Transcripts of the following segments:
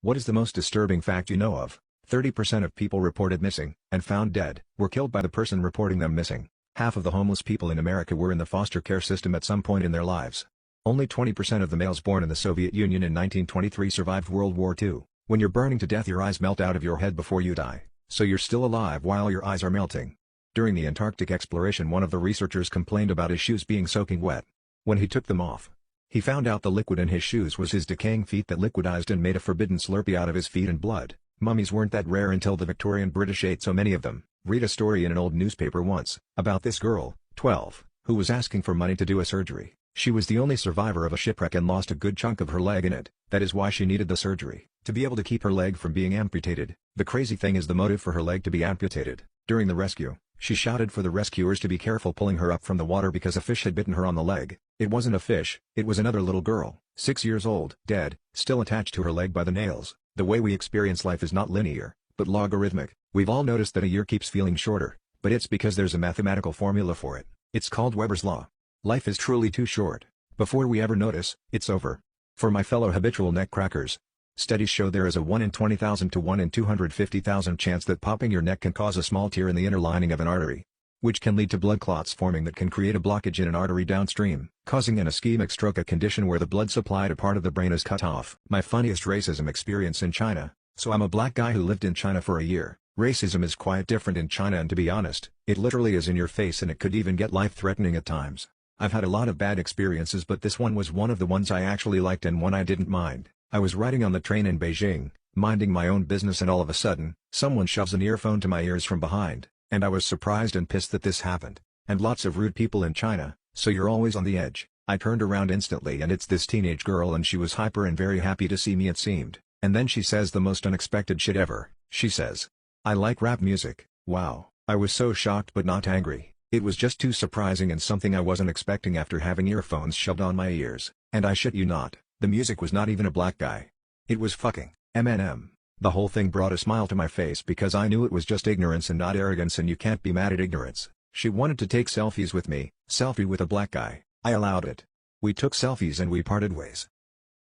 What is the most disturbing fact you know of? 30% of people reported missing, and found dead, were killed by the person reporting them missing. Half of the homeless people in America were in the foster care system at some point in their lives. Only 20% of the males born in the Soviet Union in 1923 survived World War II. When you're burning to death, your eyes melt out of your head before you die, so you're still alive while your eyes are melting. During the Antarctic exploration, one of the researchers complained about his shoes being soaking wet. When he took them off, he found out the liquid in his shoes was his decaying feet that liquidized and made a forbidden Slurpee out of his feet and blood. Mummies weren't that rare until the Victorian British ate so many of them. Read a story in an old newspaper once, about this girl, 12, who was asking for money to do a surgery. She was the only survivor of a shipwreck and lost a good chunk of her leg in it. That is why she needed the surgery, to be able to keep her leg from being amputated. The crazy thing is the motive for her leg to be amputated. During the rescue, she shouted for the rescuers to be careful pulling her up from the water because a fish had bitten her on the leg. It wasn't a fish, it was another little girl, 6 years old, dead, still attached to her leg by the nails. The way we experience life is not linear, but logarithmic. We've all noticed that a year keeps feeling shorter, but it's because there's a mathematical formula for it. It's called Weber's Law. Life is truly too short. Before we ever notice, it's over. For my fellow habitual neck crackers, studies show there is a 1 in 20,000 to 1 in 250,000 chance that popping your neck can cause a small tear in the inner lining of an artery, which can lead to blood clots forming that can create a blockage in an artery downstream, causing an ischemic stroke, a condition where the blood supply to part of the brain is cut off. My funniest racism experience in China. So I'm a black guy who lived in China for a year. Racism is quite different in China, and to be honest, it literally is in your face and it could even get life-threatening at times. I've had a lot of bad experiences, but this one was one of the ones I actually liked and one I didn't mind. I was riding on the train in Beijing, minding my own business, and all of a sudden, someone shoves an earphone to my ears from behind, and I was surprised and pissed that this happened. And lots of rude people in China, so you're always on the edge. I turned around instantly and it's this teenage girl, and she was hyper and very happy to see me, it seemed. And then she says the most unexpected shit ever. She says, "I like rap music." Wow. I was so shocked but not angry. It was just too surprising and something I wasn't expecting after having earphones shoved on my ears. And I shit you not, the music was not even a black guy. It was fucking Eminem. The whole thing brought a smile to my face because I knew it was just ignorance and not arrogance, and you can't be mad at ignorance. She wanted to take selfies with me, selfie with a black guy. I allowed it. We took selfies and we parted ways.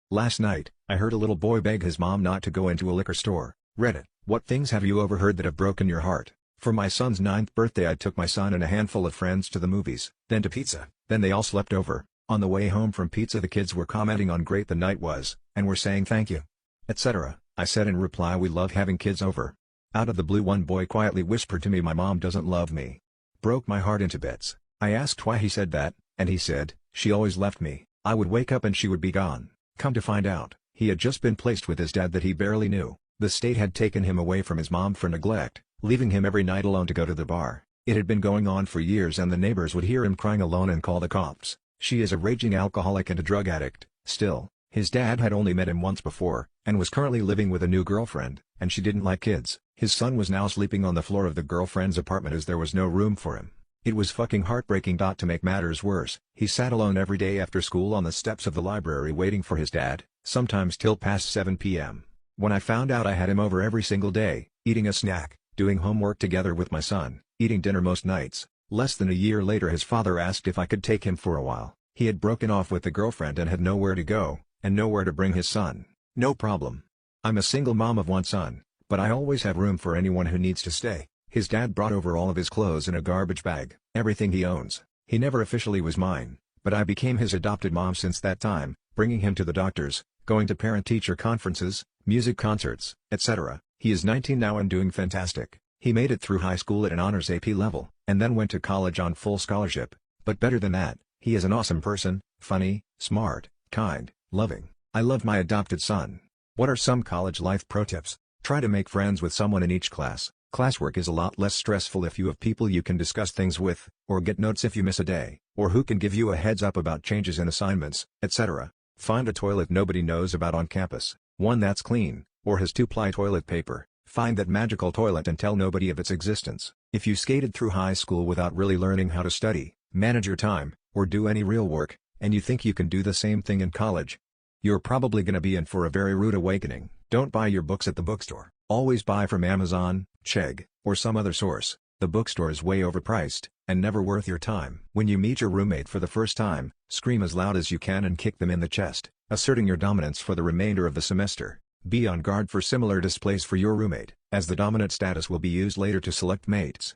Last night, I heard a little boy beg his mom not to go into a liquor store. Reddit, what things have you overheard that have broken your heart? For my son's 9th birthday, I took my son and a handful of friends to the movies, then to pizza, then they all slept over. On the way home from pizza, the kids were commenting on great the night was, and were saying thank you, etc. I said in reply, we love having kids over. Out of the blue, one boy quietly whispered to me, my mom doesn't love me. Broke my heart into bits. I asked why he said that, and he said, she always left me. I would wake up and she would be gone. Come to find out, he had just been placed with his dad that he barely knew. The state had taken him away from his mom for neglect, leaving him every night alone to go to the bar. It had been going on for years and the neighbors would hear him crying alone and call the cops. She is a raging alcoholic and a drug addict. Still, his dad had only met him once before, and was currently living with a new girlfriend, and she didn't like kids. His son was now sleeping on the floor of the girlfriend's apartment as there was no room for him. It was fucking heartbreaking. To make matters worse, he sat alone every day after school on the steps of the library waiting for his dad, sometimes till past 7 p.m. When I found out, I had him over every single day, eating a snack, doing homework together with my son, eating dinner most nights. Less than a year later, his father asked if I could take him for a while. He had broken off with the girlfriend and had nowhere to go, and nowhere to bring his son. No problem. I'm a single mom of one son, but I always have room for anyone who needs to stay. His dad brought over all of his clothes in a garbage bag, everything he owns. He never officially was mine, but I became his adopted mom since that time, bringing him to the doctors, going to parent-teacher conferences, music concerts, etc. He is 19 now and doing fantastic. He made it through high school at an honors AP level, and then went to college on full scholarship. But better than that, he is an awesome person, funny, smart, kind, loving. I love my adopted son. What are some college life pro tips? Try to make friends with someone in each class. Classwork is a lot less stressful if you have people you can discuss things with, or get notes if you miss a day, or who can give you a heads up about changes in assignments, etc. Find a toilet nobody knows about on campus, one that's clean, or has 2-ply toilet paper. Find that magical toilet and tell nobody of its existence. If you skated through high school without really learning how to study, manage your time, or do any real work, and you think you can do the same thing in college, you're probably gonna be in for a very rude awakening. Don't buy your books at the bookstore. Always buy from Amazon, Chegg, or some other source. The bookstore is way overpriced, and never worth your time. When you meet your roommate for the first time, scream as loud as you can and kick them in the chest, asserting your dominance for the remainder of the semester. Be on guard for similar displays for your roommate, as the dominant status will be used later to select mates.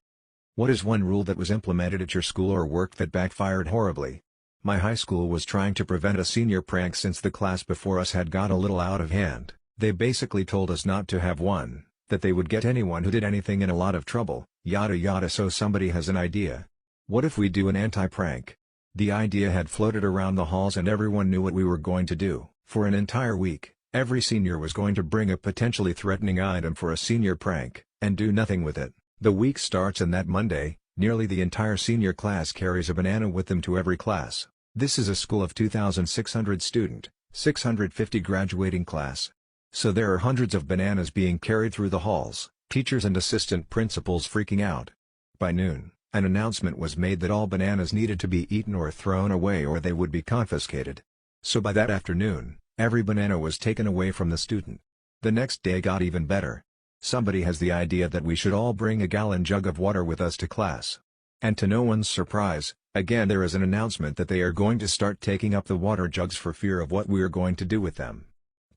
What is one rule that was implemented at your school or work that backfired horribly? My high school was trying to prevent a senior prank since the class before us had got a little out of hand. They basically told us not to have one, that they would get anyone who did anything in a lot of trouble, yada yada. So somebody has an idea. What if we do an anti-prank? The idea had floated around the halls and everyone knew what we were going to do. For an entire week, every senior was going to bring a potentially threatening item for a senior prank, and do nothing with it. The week starts and that Monday, nearly the entire senior class carries a banana with them to every class. This is a school of 2,600 student, 650 graduating class. So there are hundreds of bananas being carried through the halls, teachers and assistant principals freaking out. By noon, an announcement was made that all bananas needed to be eaten or thrown away or they would be confiscated. So by that afternoon, every banana was taken away from the student. The next day got even better. Somebody has the idea that we should all bring a gallon jug of water with us to class. And to no one's surprise, again there is an announcement that they are going to start taking up the water jugs for fear of what we are going to do with them.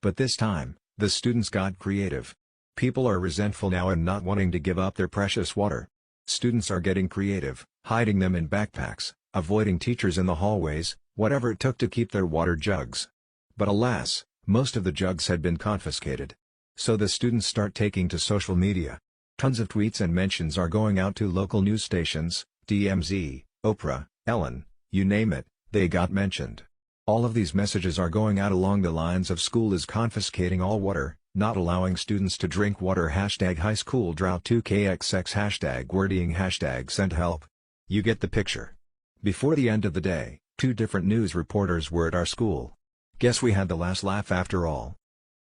But this time, the students got creative. People are resentful now and not wanting to give up their precious water. Students are getting creative, hiding them in backpacks, avoiding teachers in the hallways, whatever it took to keep their water jugs. But alas, most of the jugs had been confiscated. So the students start taking to social media. Tons of tweets and mentions are going out to local news stations, DMZ, Oprah, Ellen, you name it, they got mentioned. All of these messages are going out along the lines of school is confiscating all water, not allowing students to drink water #HighSchoolDrought2KXX #wording #send help. You get the picture. Before the end of the day, 2 different news reporters were at our school. Guess we had the last laugh after all.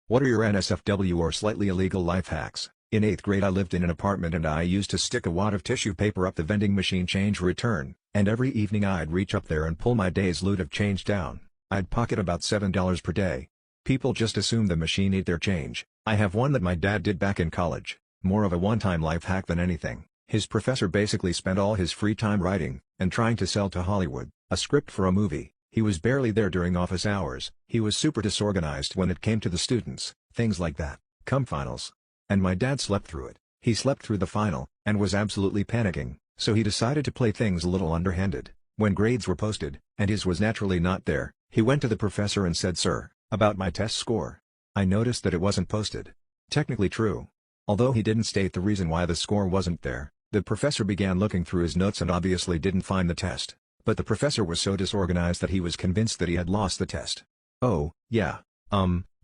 What are your NSFW or slightly illegal life hacks? In 8th grade I lived in an apartment and I used to stick a wad of tissue paper up the vending machine change return, and every evening I'd reach up there and pull my day's loot of change down. I'd pocket about $7 per day. People just assume the machine ate their change. I have one that my dad did back in college, more of a one-time life hack than anything. His professor basically spent all his free time writing, and trying to sell to Hollywood, a script for a movie. He was barely there during office hours, he was super disorganized when it came to the students, things like that, come finals. And my dad slept through it. He slept through the final, and was absolutely panicking, so he decided to play things a little underhanded. When grades were posted, and his was naturally not there, he went to the professor and said, "Sir, about my test score. I noticed that it wasn't posted." Technically true. Although he didn't state the reason why the score wasn't there, the professor began looking through his notes and obviously didn't find the test. But the professor was so disorganized that he was convinced that he had lost the test. "Oh, yeah,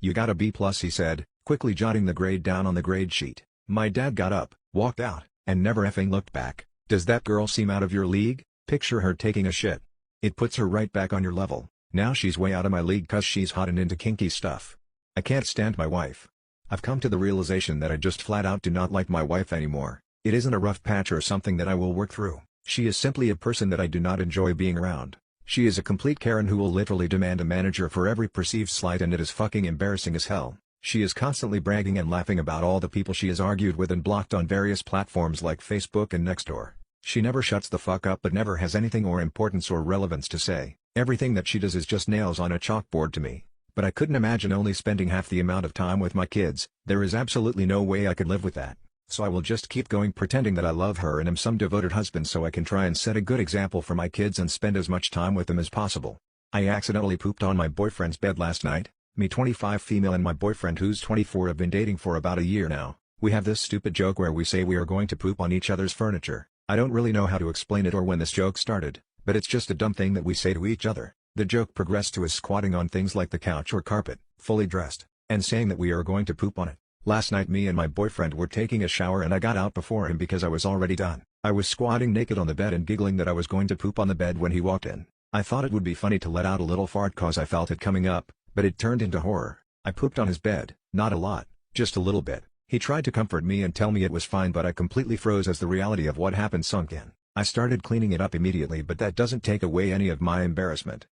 you got a B+" he said, quickly jotting the grade down on the grade sheet. My dad got up, walked out, and never effing looked back. Does that girl seem out of your league? Picture her taking a shit. It puts her right back on your level. Now she's way out of my league cause she's hot and into kinky stuff. I can't stand my wife. I've come to the realization that I just flat out do not like my wife anymore. It isn't a rough patch or something that I will work through. She is simply a person that I do not enjoy being around. She is a complete Karen who will literally demand a manager for every perceived slight and it is fucking embarrassing as hell. She is constantly bragging and laughing about all the people she has argued with and blocked on various platforms like Facebook and Nextdoor. She never shuts the fuck up but never has anything or importance or relevance to say. Everything that she does is just nails on a chalkboard to me. But I couldn't imagine only spending half the amount of time with my kids. There is absolutely no way I could live with that. So I will just keep going pretending that I love her and am some devoted husband so I can try and set a good example for my kids and spend as much time with them as possible. I accidentally pooped on my boyfriend's bed last night. Me 25 female and my boyfriend who's 24 have been dating for about a year now. We have this stupid joke where we say we are going to poop on each other's furniture. I don't really know how to explain it or when this joke started, but it's just a dumb thing that we say to each other. The joke progressed to us squatting on things like the couch or carpet, fully dressed, and saying that we are going to poop on it. Last night me and my boyfriend were taking a shower and I got out before him because I was already done. I was squatting naked on the bed and giggling that I was going to poop on the bed when he walked in. I thought it would be funny to let out a little fart cause I felt it coming up, but it turned into horror. I pooped on his bed, not a lot, just a little bit. He tried to comfort me and tell me it was fine but I completely froze as the reality of what happened sunk in. I started cleaning it up immediately but that doesn't take away any of my embarrassment.